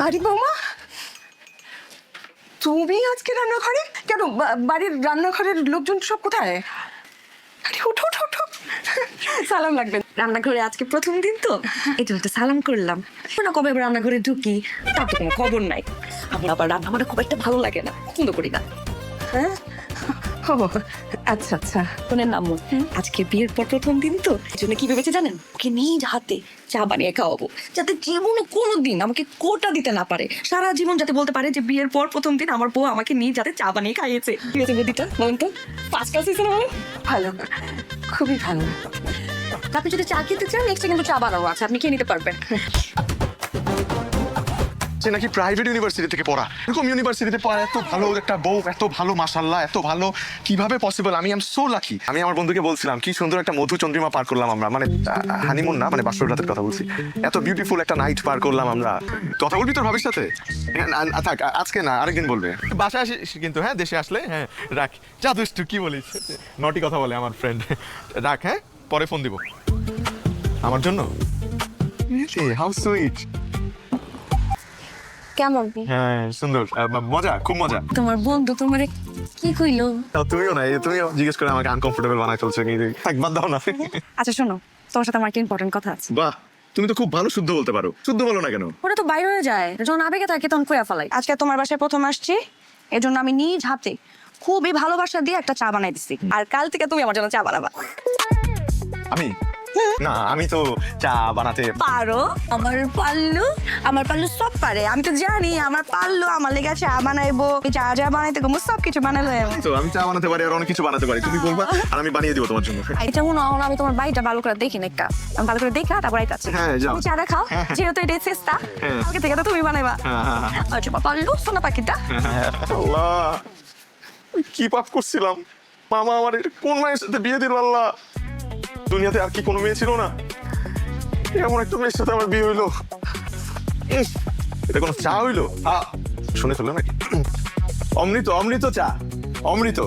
আরে বৌমা, তুমি আজকে রান্নাঘরে কেন? বাড়ির রান্নাঘরের লোকজন সব কোথায়? আরে ওঠো ওঠো ওঠো, সালাম লাগবেন। রান্নাঘরে আজকে প্রথম দিন তো এই জন্য তো সালাম করলাম। না কবে আবার রান্নাঘরে ঢুকি তার তো কোনো খবর নাই। আমার আবার রান্না আমার খুব একটা ভালো লাগে না, পছন্দ করি না। হ্যাঁ, ও আচ্ছা আচ্ছা। শোনেন আম্মু, আজকে বিয়ের পর প্রথম দিন তো এই জন্য কি ভেবেছে জানেন? ওকে নিজ হাতে চা বানিয়ে খাওয়াবো, যাতে জীবনে কোনোদিন আমাকে কোটা দিতে না পারে। সারা জীবন যাতে বলতে পারে যে বিয়ের পর প্রথম দিন আমার বউ আমাকে নিজ হাতে চা বানিয়ে খাইয়েছে। কি হয়েছে বুদ্ধিটা বলুন তো? ফার্স্ট ক্লাস হয়েছে না বলেন? ভালো, খুবই ভালো। আপনি যদি চা খেতে চান নেক্সটে কিন্তু চা বানাবো আছে, আপনি খেয়ে নিতে পারবেন। সে নাকি প্রাইভেট ইউনিভার্সিটি থেকে পড়া, এরকম ইউনিভার্সিটিতে পড়া, এত ভালো একটা বউ, এত ভালো মাশাআল্লাহ, এত ভালো কিভাবে পসিবল? আমি এম সো লাকি। আমি আমার বন্ধুকে বলছিলাম কি সুন্দর একটা মধু চন্দ্রিমা পার করলাম আমরা, মানে হানিমুন না, মানে বাসর রাতের কথা বলছি। এত বিউটিফুল একটা নাইট পার করলাম আমরা। কথা বলবি তোর ভাবির সাথে? থাক, আজকে না, আরেকদিন বলবে। বাসায় আসিস কিন্তু, হ্যাঁ দেশে আসলে, হ্যাঁ রাখ। যা দুষ্টু, কি বলিস, নটি কথা বলে আমার ফ্রেন্ড। রাখ, হ্যাঁ পরে ফোন দিব আমার জন্য। How sweet. কেমন? হ্যাঁ সুন্দর, মজা, খুব মজা। তোমার বন্ধু তোমার কি কইলো? তুমিও না, তুমিও জিজ্ঞেস করে আমাকে আনকমফোর্টেবল বানায় চলছে কি? থাক, বাদ দাও না। আচ্ছা শোনো, তোমার সাথে আমার একটা ইম্পর্টেন্ট কথা আছে। বাহ, তুমি তো খুব ভালো শুদ্ধ বলতে পারো। শুদ্ধ বলো না কেন? ওটা তো বাইরে হয়ে যায়, যখন আবেগে থাকে তখন কইয়া ফেলাই। আজকে তোমার বাসায় প্রথম আসছি, এজন্য আমি নিজ হাতে খুবই ভালোবাসা দিয়ে একটা চা বানাই দিছি, আর কাল থেকে তুমি আমার জন্য চা বানাবা। আমি না, আমি তো চা বানাতে পারো? আমার পাল্লু সব পারে। আমি তো জানি আমার পাল্লু আমার লেগে চা বানাইবো, চা যা বানাইতে গো সব কিছু বানালো। তো আমি চা বানাতে পারি, আর অনেক কিছু বানাতে পারি। তুমি বলবা আর আমি বানিয়ে দিব তোমার জন্য। এটা মনে হয় আমি তোমার বাড়িটা ভালো করে দেখি না একটা, আমি ভালো করে দেখা তারপর আইতাছি। হ্যাঁ, যাও। তুমি চাটা খাও, যেহেতু এটা চেষ্টা আগে থেকে তো তুমি বানাইবা। আচ্ছা পাল্লু সোনা পাখিটা। আল্লাহ, কি পাপ করছিলাম! মামা আমার কোন মেয়ের সাথে বিয়ে দিল! আল্লাহ, দুনিয়াতে আর কি কোনো মেয়ে ছিল না? এমন একটা মেয়ের সাথে আমার বিয়ে হইলো। এটা কোনো চা হইলো? শুনে ফেললো নাকি? অমৃত, অমৃত চা, অমৃত।